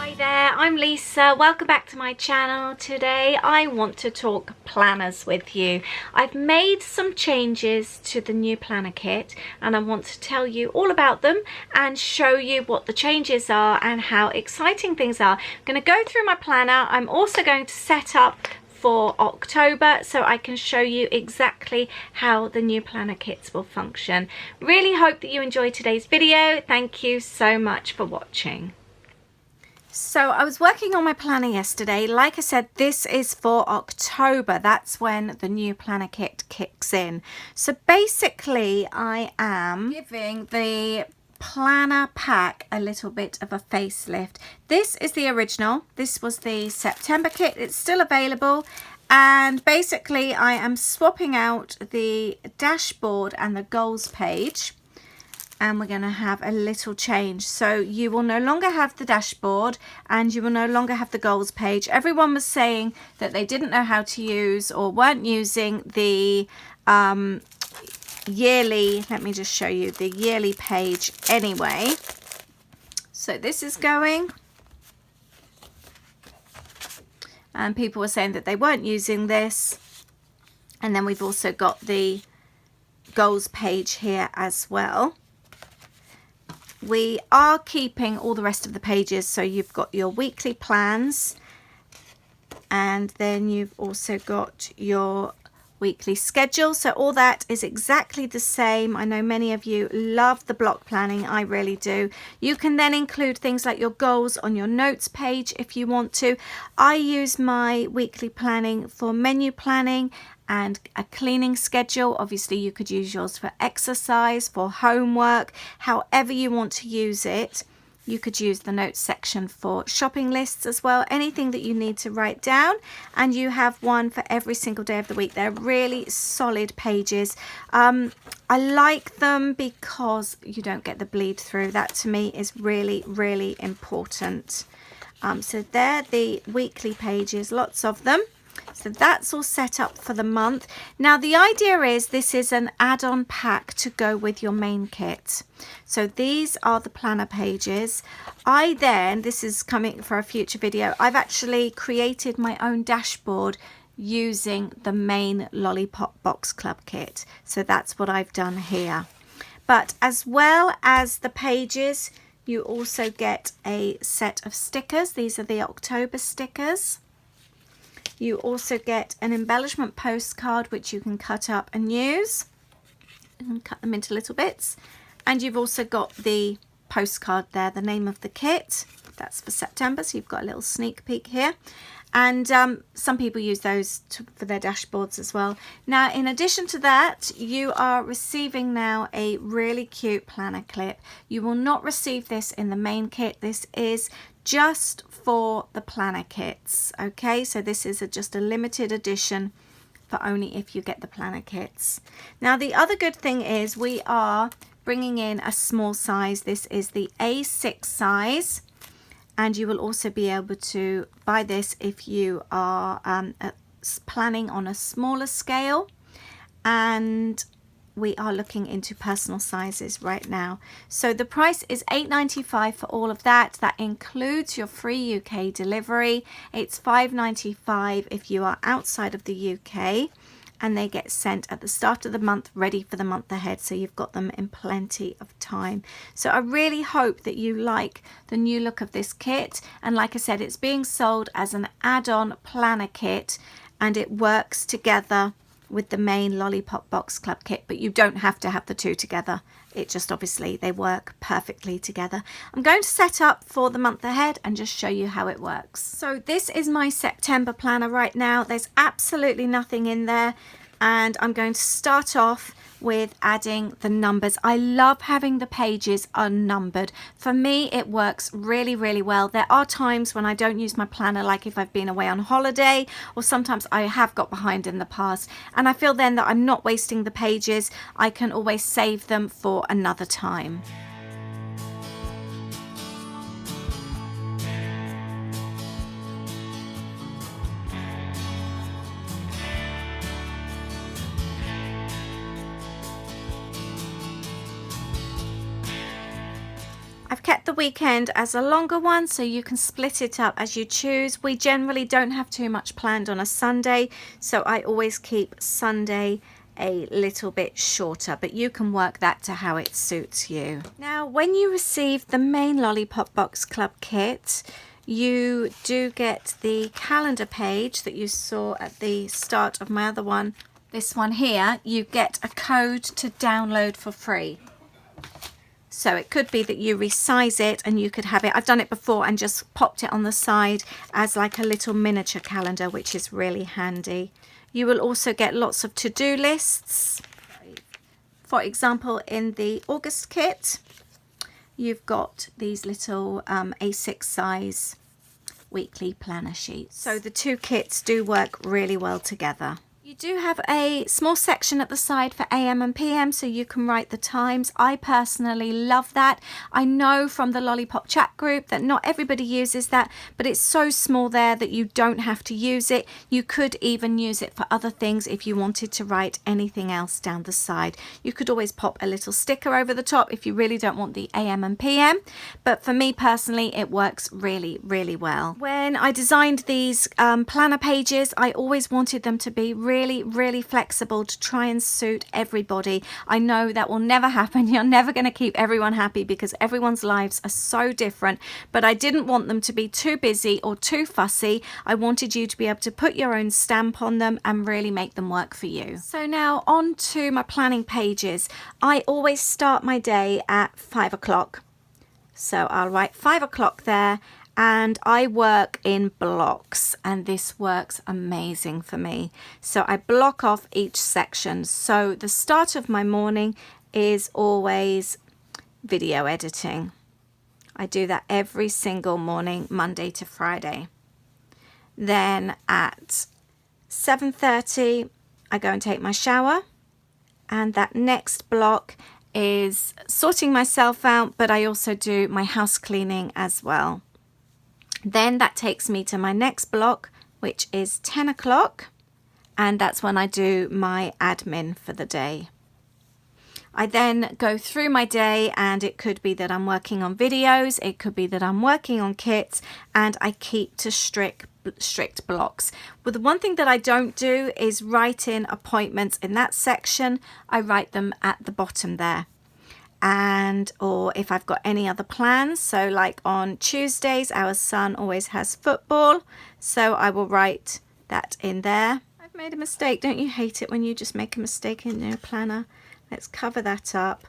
Hi there, I'm Lisa. Welcome back to my channel. Today I want to talk planners with you. I've made some changes to the new planner kit and I want to tell you all about them and show you what the changes are and how exciting things are. I'm going to go through my planner. I'm also going to set up for October so I can show you exactly how the new planner kits will function. Really hope that you enjoyed today's video. Thank you so much for watching. So I was working on my planner yesterday. Like I said, this is for October. That's when the new planner kit kicks in. So basically I am giving the planner pack a little bit of a facelift. This is the original. This was the September kit. It's still available. And basically I am swapping out the dashboard and the goals page. And we're going to have a little change. So you will no longer have the dashboard and you will no longer have the goals page. Everyone was saying that they didn't know how to use or weren't using the yearly, let me just show you the yearly page anyway. So this is going. And people were saying that they weren't using this. And then we've also got the goals page here as well. We are keeping all the rest of the pages, so you've got your weekly plans and then you've also got your weekly schedule. So all that is exactly the same. I know many of you love the block planning. I really do. You can then include things like your goals on your notes page if you want to. I use my weekly planning for menu planning and a cleaning schedule. Obviously you could use yours for exercise, for homework, however you want to use it. You could use the notes section for shopping lists as well, anything that you need to write down, and you have one for every single day of the week. They're really solid pages. I like them because you don't get the bleed through. That to me is really, really important. So they're the weekly pages, lots of them. So that's all set up for the month. Now the idea is this is an add-on pack to go with your main kit. So these are the planner pages. This is coming for a future video, I've actually created my own dashboard using the main Lollipop Box Club kit. So that's what I've done here. But as well as the pages, you also get a set of stickers. These are the October stickers. You also get an embellishment postcard which you can cut up and use and cut them into little bits. And you've also got the postcard there, the name of the kit. That's for September, so you've got a little sneak peek here. And some people use those for their dashboards as well. Now, in addition to that, you are receiving now a really cute planner clip. You will not receive this in the main kit. This is just for the planner kits. Okay, so this is just a limited edition for only if you get the planner kits. Now, the other good thing is we are bringing in a small size. This is the A6 size. And you will also be able to buy this if you are planning on a smaller scale. And we are looking into personal sizes right now. So the price is $8.95 for all of that. That includes your free UK delivery. It's $5.95 if you are outside of the UK. And they get sent at the start of the month, ready for the month ahead, so you've got them in plenty of time. So I really hope that you like the new look of this kit, and like I said, it's being sold as an add-on planner kit and it works together with the main Lollipop Box Club kit, but you don't have to have the two together. It just obviously they work perfectly together. I'm going to set up for the month ahead and just show you how it works. So this is my September planner right now. There's absolutely nothing in there, and I'm going to start off with adding the numbers. I love having the pages unnumbered. For me, it works really, really well. There are times when I don't use my planner, like if I've been away on holiday, or sometimes I have got behind in the past, and I feel then that I'm not wasting the pages. I can always save them for another time. I've kept the weekend as a longer one, so you can split it up as you choose. We generally don't have too much planned on a Sunday, so I always keep Sunday a little bit shorter, but you can work that to how it suits you. Now, when you receive the main Lollipop Box Club kit, you do get the calendar page that you saw at the start of my other one. This one here, you get a code to download for free. So it could be that you resize it and you could have it. I've done it before and just popped it on the side as like a little miniature calendar, which is really handy. You will also get lots of to-do lists. For example, in the August kit, you've got these little A6 size weekly planner sheets. So the two kits do work really well together. You do have a small section at the side for AM and PM, so you can write the times. I personally love that. I know from the Lollipop Chat Group that not everybody uses that, but it's so small there that you don't have to use it. You could even use it for other things if you wanted to write anything else down the side. You could always pop a little sticker over the top if you really don't want the AM and PM, but for me personally, it works really, really well. When I designed these planner pages, I always wanted them to be really flexible to try and suit everybody. I know that will never happen. You're never going to keep everyone happy because everyone's lives are so different, but I didn't want them to be too busy or too fussy. I wanted you to be able to put your own stamp on them and really make them work for you. So now on to my planning pages. I always start my day at 5 o'clock. So I'll write 5 o'clock there, and I work in blocks, and this works amazing for me. So I block off each section. So the start of my morning is always video editing. I do that every single morning, Monday to Friday. Then at 7:30, I go and take my shower, and that next block is sorting myself out, but I also do my house cleaning as well. Then that takes me to my next block, which is 10 o'clock, and that's when I do my admin for the day. I then go through my day, and it could be that I'm working on videos, it could be that I'm working on kits, and I keep to strict blocks. But the one thing that I don't do is write in appointments in that section. I write them at the bottom there. And or if I've got any other plans, so like on Tuesdays our son always has football, so I will write that in there. I've made a mistake. Don't you hate it when you just make a mistake in your planner? Let's cover that up.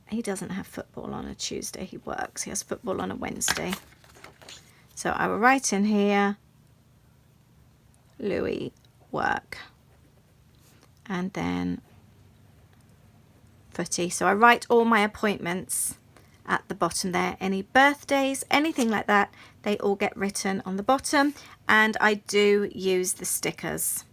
He doesn't have football on a Tuesday, he works. He has football on a Wednesday. So I will write in here Louis work, and then footy. So I write all my appointments at the bottom there. Any birthdays, anything like that, they all get written on the bottom, and I do use the stickers.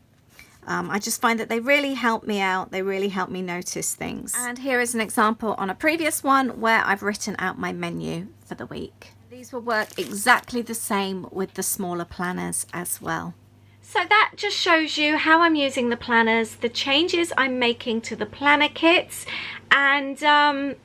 I just find that they really help me out. They really help me notice things. And here is an example on a previous one where I've written out my menu for the week. These will work exactly the same with the smaller planners as well. So that just shows you how I'm using the planners, the changes I'm making to the planner kits, and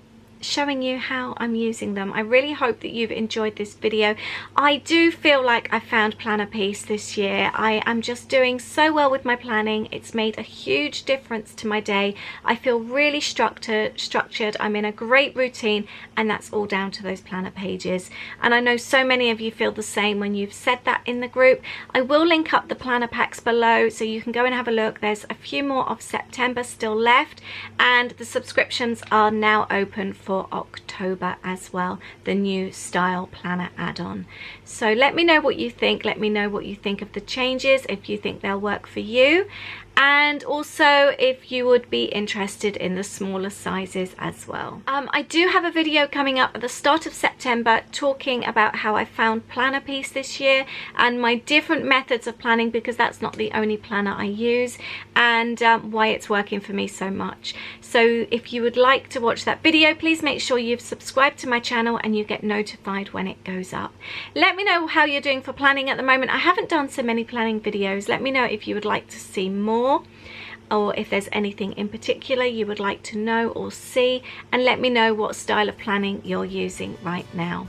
showing you how I'm using them. I really hope that you've enjoyed this video. I do feel like I found Planner Peace this year. I am just doing so well with my planning. It's made a huge difference to my day. I feel really structured. I'm in a great routine, and that's all down to those planner pages. And I know so many of you feel the same when you've said that in the group. I will link up the planner packs below so you can go and have a look. There's a few more of September still left, and the subscriptions are now open for October as well, the new style planner add-on. So let me know what you think. Let me know what you think of the changes, if you think they'll work for you, and also if you would be interested in the smaller sizes as well. I do have a video coming up at the start of September talking about how I found Planner Peace this year and my different methods of planning, because that's not the only planner I use, and why it's working for me so much. So if you would like to watch that video, please make sure you've subscribed to my channel and you get notified when it goes up. Let me know how you're doing for planning at the moment. I haven't done so many planning videos. Let me know if you would like to see more. or if there's anything in particular you would like to know or see, and let me know what style of planning you're using right now.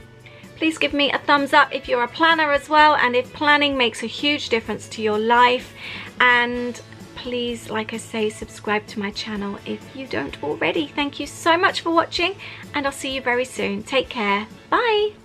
Please give me a thumbs up if you're a planner as well, and if planning makes a huge difference to your life. And please, like I say, subscribe to my channel if you don't already. Thank you so much for watching, and I'll see you very soon. Take care. Bye.